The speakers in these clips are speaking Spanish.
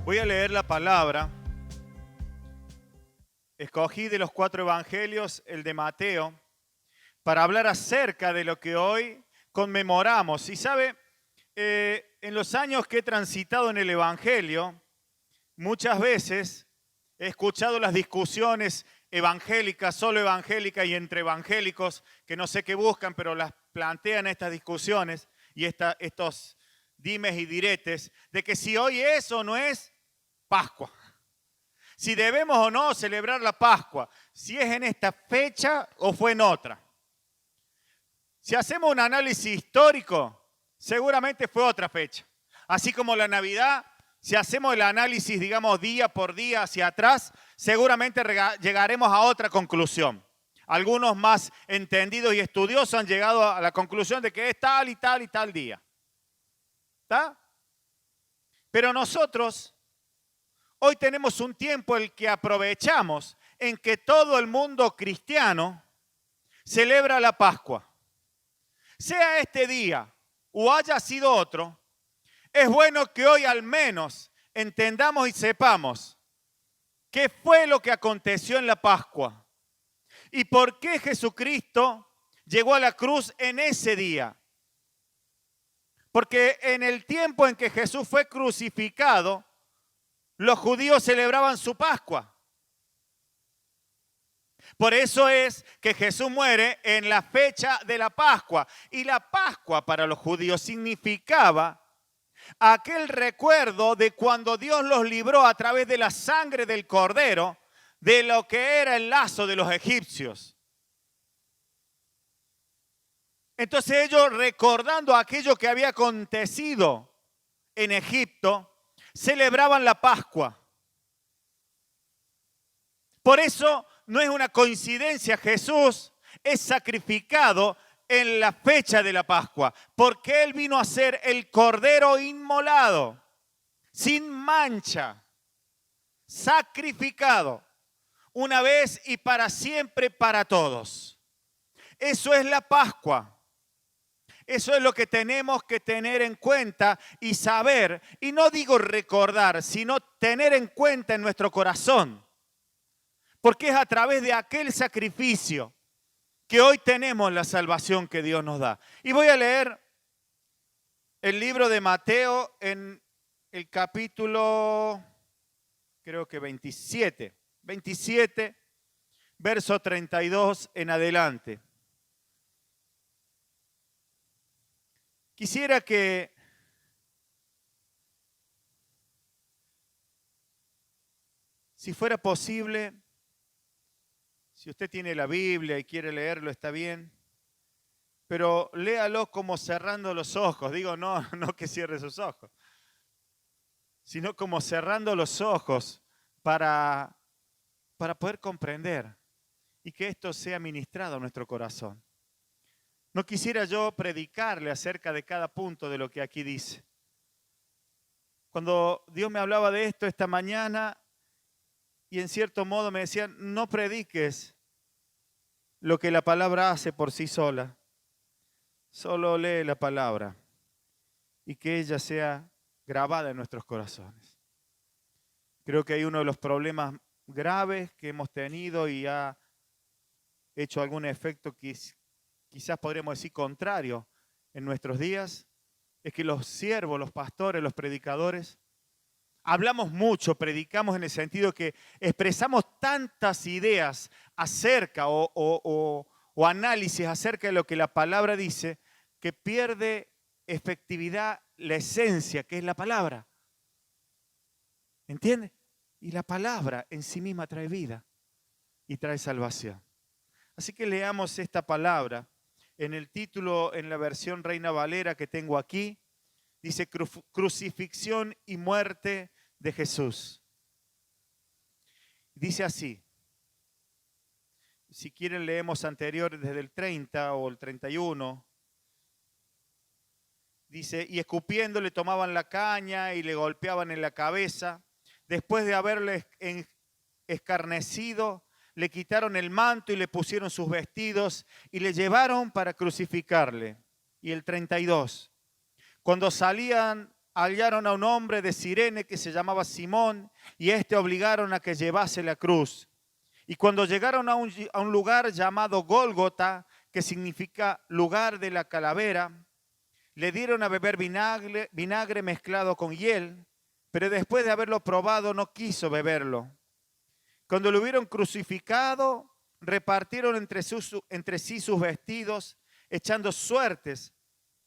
Voy a leer la palabra. Escogí de los 4 evangelios el de Mateo para hablar acerca de lo que hoy conmemoramos. Y sabe, en los años que he transitado en el evangelio, muchas veces he escuchado las discusiones evangélicas, solo evangélicas y entre evangélicos, que no sé qué buscan, pero las plantean estas discusiones y estos dimes y diretes, de que si hoy es o no es Pascua. Si debemos o no celebrar la Pascua, si es en esta fecha o fue en otra. Si hacemos un análisis histórico, seguramente fue otra fecha. Así como la Navidad, si hacemos el análisis, digamos, día por día hacia atrás, seguramente llegaremos a otra conclusión. Algunos más entendidos y estudiosos han llegado a la conclusión de que es tal y tal y tal día. ¿Está? Pero nosotros hoy tenemos un tiempo el que aprovechamos en que todo el mundo cristiano celebra la Pascua. Sea este día o haya sido otro, es bueno que hoy al menos entendamos y sepamos qué fue lo que aconteció en la Pascua y por qué Jesucristo llegó a la cruz en ese día. Porque en el tiempo en que Jesús fue crucificado, los judíos celebraban su Pascua. Por eso es que Jesús muere en la fecha de la Pascua. Y la Pascua para los judíos significaba aquel recuerdo de cuando Dios los libró a través de la sangre del Cordero de lo que era el lazo de los egipcios. Entonces ellos, recordando aquello que había acontecido en Egipto, celebraban la Pascua. Por eso no es una coincidencia, Jesús es sacrificado en la fecha de la Pascua, porque Él vino a ser el Cordero inmolado, sin mancha, sacrificado, una vez y para siempre para todos. Eso es la Pascua. Eso es lo que tenemos que tener en cuenta y saber, y no digo recordar, sino tener en cuenta en nuestro corazón. Porque es a través de aquel sacrificio que hoy tenemos la salvación que Dios nos da. Y voy a leer el libro de Mateo en el capítulo, creo que 27, verso 32 en adelante. Quisiera que si fuera posible, si usted tiene la Biblia y quiere leerlo, está bien, pero léalo como cerrando los ojos. Digo, no que cierre sus ojos, sino como cerrando los ojos para poder comprender y que esto sea ministrado a nuestro corazón. No quisiera yo predicarle acerca de cada punto de lo que aquí dice. Cuando Dios me hablaba de esto esta mañana, y en cierto modo me decían, no prediques lo que la palabra hace por sí sola. Solo lee la palabra y que ella sea grabada en nuestros corazones. Creo que hay uno de los problemas graves que hemos tenido y ha hecho algún efecto que quizás podríamos decir contrario en nuestros días, es que los siervos, los pastores, los predicadores, hablamos mucho, predicamos en el sentido que expresamos tantas ideas acerca o análisis acerca de lo que la palabra dice, que pierde efectividad la esencia, que es la palabra. ¿Entiende? Y la palabra en sí misma trae vida y trae salvación. Así que leamos esta palabra. En el título, en la versión Reina Valera que tengo aquí, dice crucifixión y muerte de Jesús. Dice así. Si quieren leemos anterior desde el 30 o el 31. Dice, y escupiendo le tomaban la caña y le golpeaban en la cabeza. Después de haberle escarnecido, le quitaron el manto y le pusieron sus vestidos y le llevaron para crucificarle. Y el 32. Cuando salían hallaron a un hombre de Cirene que se llamaba Simón, y obligaron a que llevase la cruz. Y cuando llegaron a un lugar llamado Gólgota, que significa lugar de la calavera, le dieron a beber vinagre mezclado con hiel, pero después de haberlo probado no quiso beberlo. Cuando lo hubieron crucificado, repartieron entre sí sus vestidos, echando suertes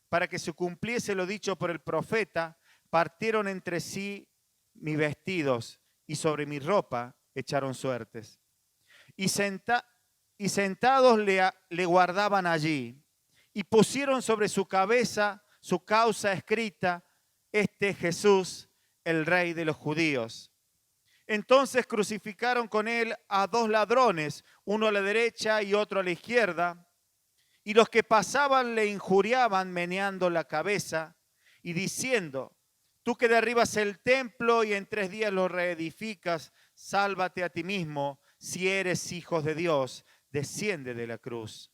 para que se cumpliese lo dicho por el profeta. Partieron entre sí mis vestidos y sobre mi ropa echaron suertes. Y sentados le guardaban allí y pusieron sobre su cabeza su causa escrita: este Jesús, el Rey de los judíos. Entonces crucificaron con él a 2 ladrones, uno a la derecha y otro a la izquierda. Y los que pasaban le injuriaban meneando la cabeza y diciendo: tú que derribas el templo y en 3 días lo reedificas, sálvate a ti mismo. Si eres hijo de Dios, desciende de la cruz.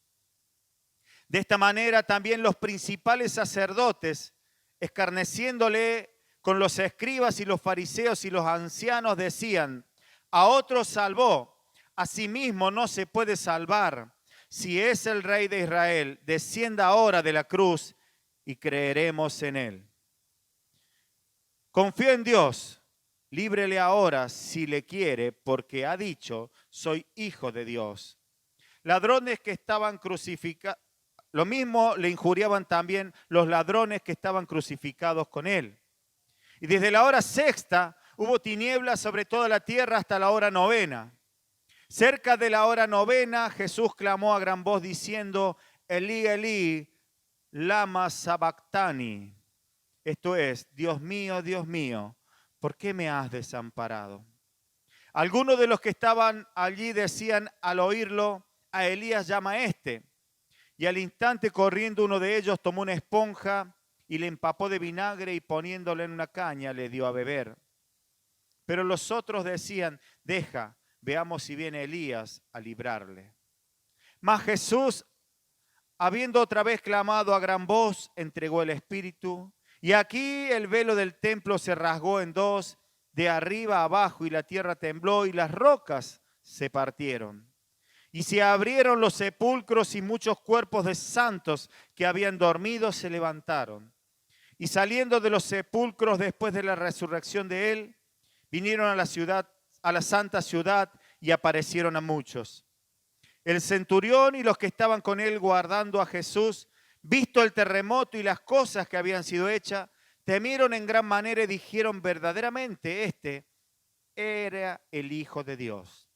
De esta manera también los principales sacerdotes, escarneciéndole con los escribas y los fariseos y los ancianos, decían: a otros salvó, a sí mismo no se puede salvar. Si es el Rey de Israel, descienda ahora de la cruz y creeremos en él. Confío en Dios, líbrele ahora si le quiere, porque ha dicho: soy hijo de Dios. Ladrones que estaban crucificados, lo mismo le injuriaban también los ladrones que estaban crucificados con él. Y desde la hora 6ª hubo tinieblas sobre toda la tierra hasta la hora 9ª. Cerca de la hora 9ª, Jesús clamó a gran voz diciendo: Elí, Elí, lama sabactani. Esto es: Dios mío, ¿por qué me has desamparado? Algunos de los que estaban allí decían al oírlo: a Elías llama a este. Y al instante, corriendo uno de ellos, tomó una esponja y le empapó de vinagre y poniéndole en una caña le dio a beber. Pero los otros decían: deja, veamos si viene Elías a librarle. Mas Jesús, habiendo otra vez clamado a gran voz, entregó el Espíritu. Y aquí el velo del templo se rasgó en 2, de arriba a abajo, y la tierra tembló y las rocas se partieron. Y se abrieron los sepulcros y muchos cuerpos de santos que habían dormido se levantaron. Y saliendo de los sepulcros después de la resurrección de él, vinieron a la ciudad, a la santa ciudad, y aparecieron a muchos. El centurión y los que estaban con él guardando a Jesús, visto el terremoto y las cosas que habían sido hechas, temieron en gran manera y dijeron: verdaderamente este era el Hijo de Dios.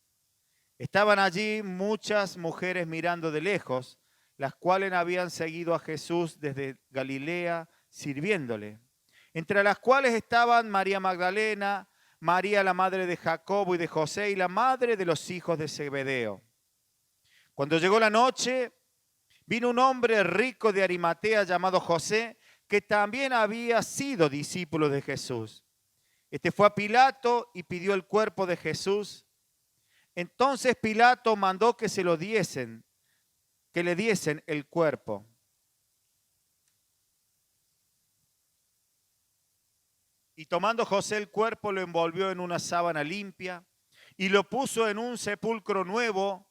Estaban allí muchas mujeres mirando de lejos, las cuales habían seguido a Jesús desde Galilea, sirviéndole. Entre las cuales estaban María Magdalena, María la madre de Jacobo y de José, y la madre de los hijos de Zebedeo. Cuando llegó la noche, vino un hombre rico de Arimatea llamado José, que también había sido discípulo de Jesús. Este fue a Pilato y pidió el cuerpo de Jesús. Entonces Pilato mandó que le diesen el cuerpo. Y tomando José el cuerpo, lo envolvió en una sábana limpia y lo puso en un sepulcro nuevo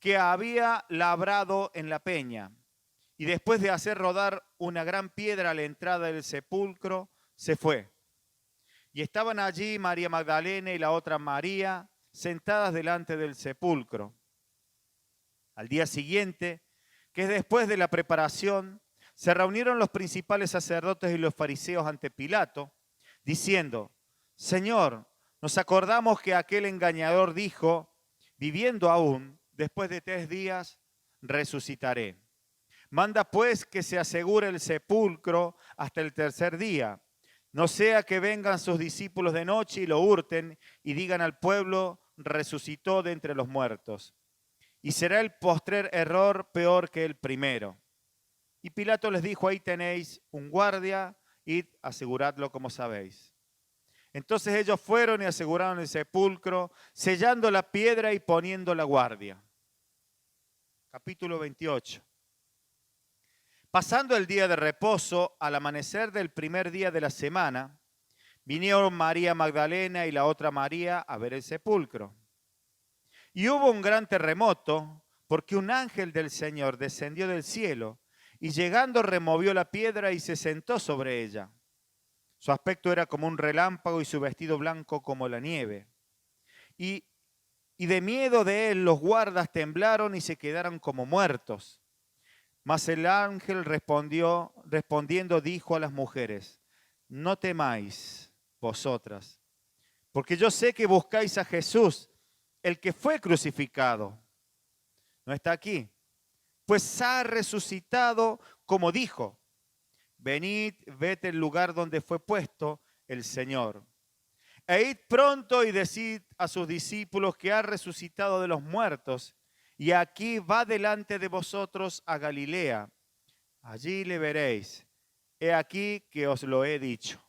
que había labrado en la peña. Y después de hacer rodar una gran piedra a la entrada del sepulcro, se fue. Y estaban allí María Magdalena y la otra María, sentadas delante del sepulcro. Al día siguiente, que es después de la preparación, se reunieron los principales sacerdotes y los fariseos ante Pilato, diciendo: Señor, nos acordamos que aquel engañador dijo: viviendo aún, después de 3 días, resucitaré. Manda pues que se asegure el sepulcro hasta el 3er día, no sea que vengan sus discípulos de noche y lo hurten y digan al pueblo: resucitó de entre los muertos. Y será el postrer error peor que el primero. Y Pilato les dijo: ahí tenéis un guardia, id, aseguradlo como sabéis. Entonces ellos fueron y aseguraron el sepulcro, sellando la piedra y poniendo la guardia. Capítulo 28. Pasando el día de reposo, al amanecer del primer día de la semana, vinieron María Magdalena y la otra María a ver el sepulcro. Y hubo un gran terremoto, porque un ángel del Señor descendió del cielo y llegando removió la piedra y se sentó sobre ella. Su aspecto era como un relámpago y su vestido blanco como la nieve. Y de miedo de él los guardas temblaron y se quedaron como muertos. Mas el ángel respondiendo dijo a las mujeres: no temáis vosotras, porque yo sé que buscáis a Jesús, el que fue crucificado. No está aquí, pues ha resucitado como dijo. Venid, vete al lugar donde fue puesto el Señor. E id pronto y decid a sus discípulos que ha resucitado de los muertos, y aquí va delante de vosotros a Galilea. Allí le veréis. He aquí que os lo he dicho.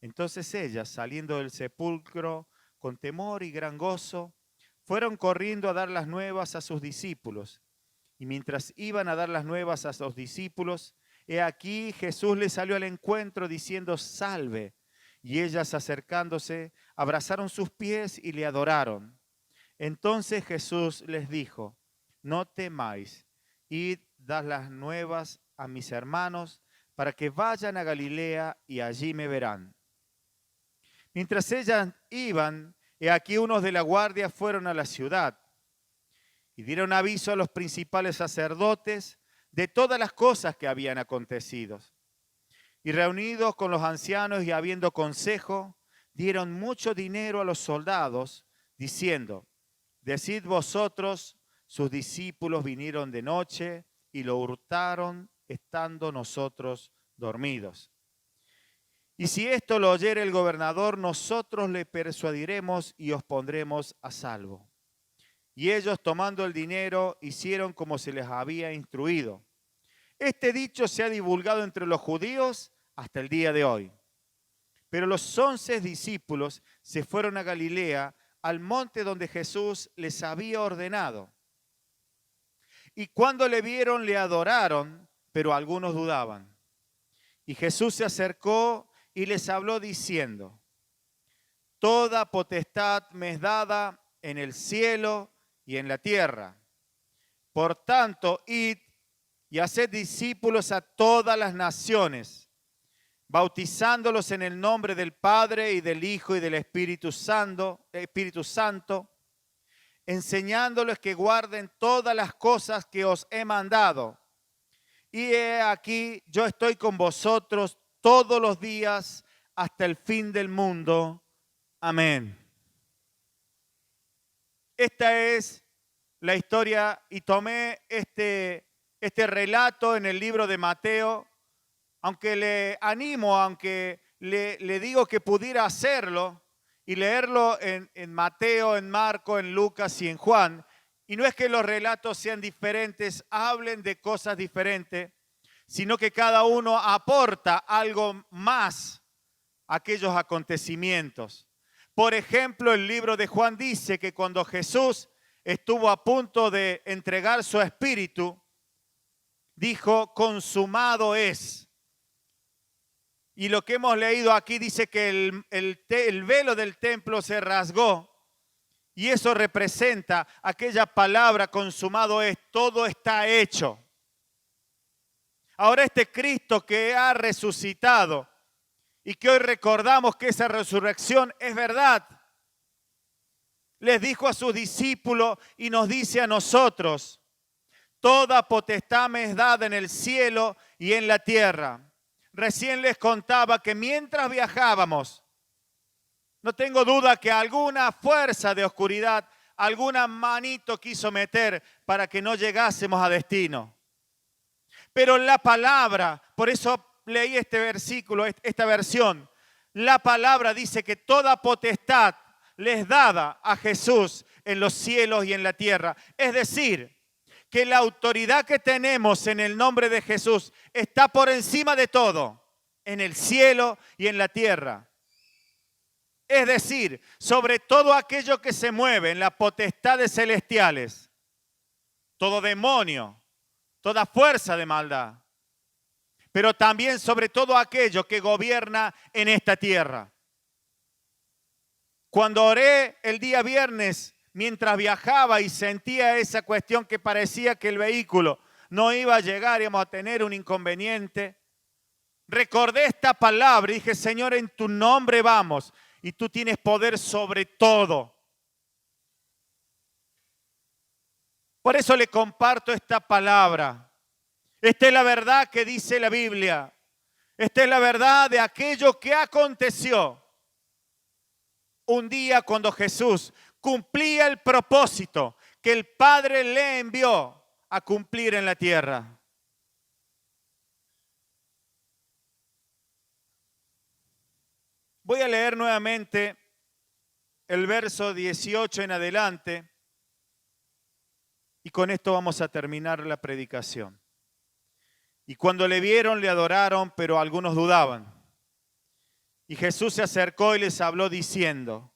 Entonces ellas, saliendo del sepulcro con temor y gran gozo, fueron corriendo a dar las nuevas a sus discípulos. Y mientras iban a dar las nuevas a sus discípulos, he aquí Jesús les salió al encuentro diciendo: salve. Y ellas, acercándose, abrazaron sus pies y le adoraron. Entonces Jesús les dijo: no temáis, id, dad las nuevas a mis hermanos, para que vayan a Galilea y allí me verán. Mientras ellas iban, he aquí unos de la guardia fueron a la ciudad y dieron aviso a los principales sacerdotes de todas las cosas que habían acontecido. Y reunidos con los ancianos y habiendo consejo, dieron mucho dinero a los soldados, diciendo: decid vosotros, sus discípulos vinieron de noche y lo hurtaron estando nosotros dormidos. Y si esto lo oyere el gobernador, nosotros le persuadiremos y os pondremos a salvo. Y ellos, tomando el dinero, hicieron como se les había instruido. Este dicho se ha divulgado entre los judíos hasta el día de hoy. Pero los 11 discípulos se fueron a Galilea, al monte donde Jesús les había ordenado. Y cuando le vieron, le adoraron, pero algunos dudaban. Y Jesús se acercó y les habló diciendo: toda potestad me es dada en el cielo y en la tierra. Por tanto, id y haced discípulos a todas las naciones, bautizándolos en el nombre del Padre y del Hijo y del Espíritu Santo, enseñándoles que guarden todas las cosas que os he mandado. Y he aquí, yo estoy con vosotros todos los días hasta el fin del mundo. Amén. Esta es la historia y tomé este relato en el libro de Mateo, aunque le animo, aunque le digo que pudiera hacerlo y leerlo en Mateo, en Marco, en Lucas y en Juan. Y no es que los relatos sean diferentes, hablen de cosas diferentes, sino que cada uno aporta algo más a aquellos acontecimientos. Por ejemplo, el libro de Juan dice que cuando Jesús estuvo a punto de entregar su espíritu, dijo: consumado es. Y lo que hemos leído aquí dice que el velo del templo se rasgó. Y eso representa aquella palabra: consumado es, todo está hecho. Ahora este Cristo que ha resucitado y que hoy recordamos que esa resurrección es verdad, les dijo a sus discípulos y nos dice a nosotros: toda potestad me es dada en el cielo y en la tierra. Recién les contaba que mientras viajábamos, no tengo duda que alguna fuerza de oscuridad, alguna manito quiso meter para que no llegásemos a destino. Pero la palabra, por eso leí este versículo, esta versión, la palabra dice que toda potestad les dada a Jesús en los cielos y en la tierra. Es decir, que la autoridad que tenemos en el nombre de Jesús está por encima de todo, en el cielo y en la tierra. Es decir, sobre todo aquello que se mueve en las potestades celestiales, todo demonio, toda fuerza de maldad, pero también sobre todo aquello que gobierna en esta tierra. Cuando oré el día viernes, mientras viajaba y sentía esa cuestión que parecía que el vehículo no iba a llegar, íbamos a tener un inconveniente, recordé esta palabra y dije, Señor, en tu nombre vamos, y tú tienes poder sobre todo. Por eso le comparto esta palabra. Esta es la verdad que dice la Biblia. Esta es la verdad de aquello que aconteció un día cuando Jesús cumplía el propósito que el Padre le envió a cumplir en la tierra. Voy a leer nuevamente el verso 18 en adelante y con esto vamos a terminar la predicación. Y cuando le vieron, le adoraron, pero algunos dudaban. Y Jesús se acercó y les habló diciendo,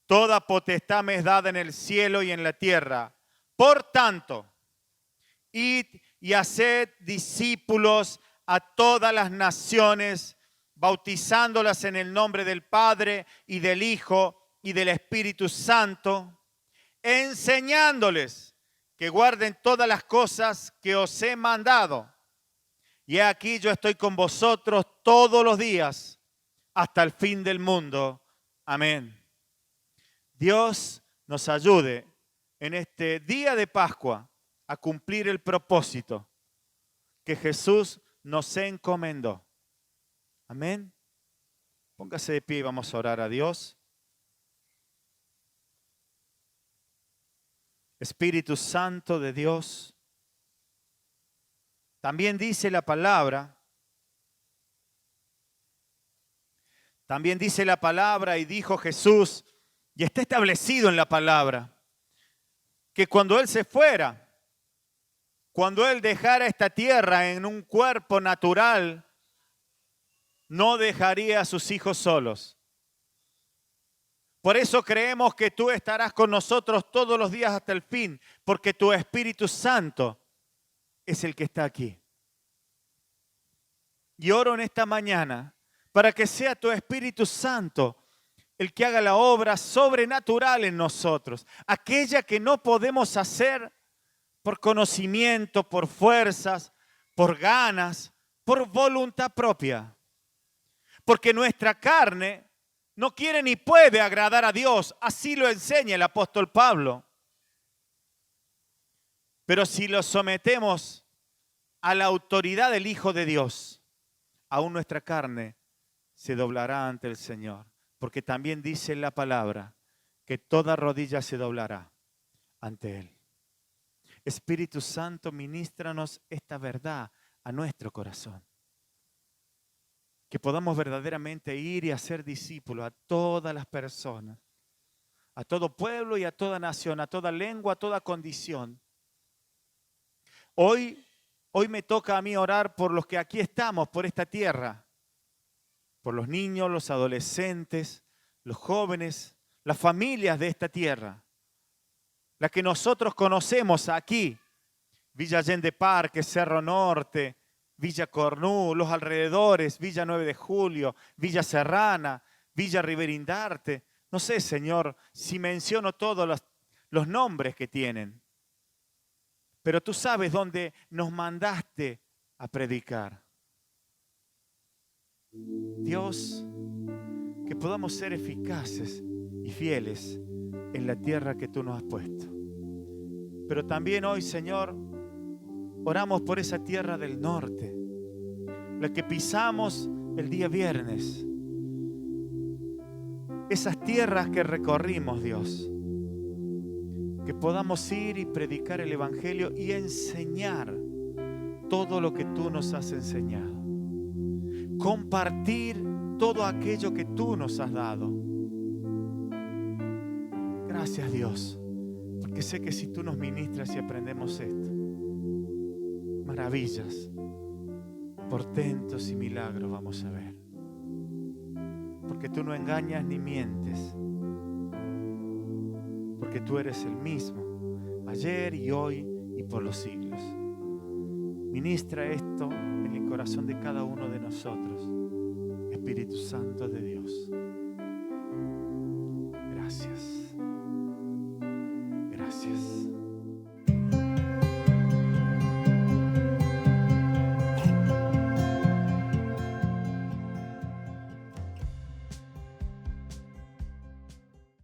toda potestad me es dada en el cielo y en la tierra. Por tanto, id y haced discípulos a todas las naciones, bautizándolas en el nombre del Padre y del Hijo y del Espíritu Santo, enseñándoles que guarden todas las cosas que os he mandado. Y aquí yo estoy con vosotros todos los días hasta el fin del mundo. Amén. Dios nos ayude en este día de Pascua a cumplir el propósito que Jesús nos encomendó. Amén. Póngase de pie y vamos a orar a Dios. Espíritu Santo de Dios, también dice la palabra, y dijo Jesús, y está establecido en la palabra, que cuando Él se fuera, cuando Él dejara esta tierra en un cuerpo natural, no dejaría a sus hijos solos. Por eso creemos que tú estarás con nosotros todos los días hasta el fin, porque tu Espíritu Santo es el que está aquí. Y oro en esta mañana para que sea tu Espíritu Santo el que haga la obra sobrenatural en nosotros, aquella que no podemos hacer por conocimiento, por fuerzas, por ganas, por voluntad propia. Porque nuestra carne no quiere ni puede agradar a Dios, así lo enseña el apóstol Pablo. Pero si lo sometemos a la autoridad del Hijo de Dios, aún nuestra carne se doblará ante el Señor. Porque también dice la palabra que toda rodilla se doblará ante Él. Espíritu Santo, ministranos esta verdad a nuestro corazón. Que podamos verdaderamente ir y hacer discípulos a todas las personas, a todo pueblo y a toda nación, a toda lengua, a toda condición. Hoy me toca a mí orar por los que aquí estamos, por esta tierra, por los niños, los adolescentes, los jóvenes, las familias de esta tierra, las que nosotros conocemos aquí, Villa Allende Parque, Cerro Norte, Villa Cornú, los alrededores, Villa 9 de Julio, Villa Serrana, Villa Riverindarte. No sé, Señor, si menciono todos los nombres que tienen. Pero tú sabes dónde nos mandaste a predicar. Dios, que podamos ser eficaces y fieles en la tierra que tú nos has puesto. Pero también hoy, Señor, oramos por esa tierra del norte, la que pisamos el día viernes. Esas tierras que recorrimos, Dios. Que podamos ir y predicar el Evangelio y enseñar todo lo que tú nos has enseñado. Compartir todo aquello que tú nos has dado. Gracias, Dios, porque sé que si tú nos ministras y aprendemos esto, maravillas, portentos y milagros vamos a ver. Porque tú no engañas ni mientes. Porque tú eres el mismo, ayer y hoy y por los siglos. Ministra esto en el corazón de cada uno de nosotros. Espíritu Santo de Dios. Gracias.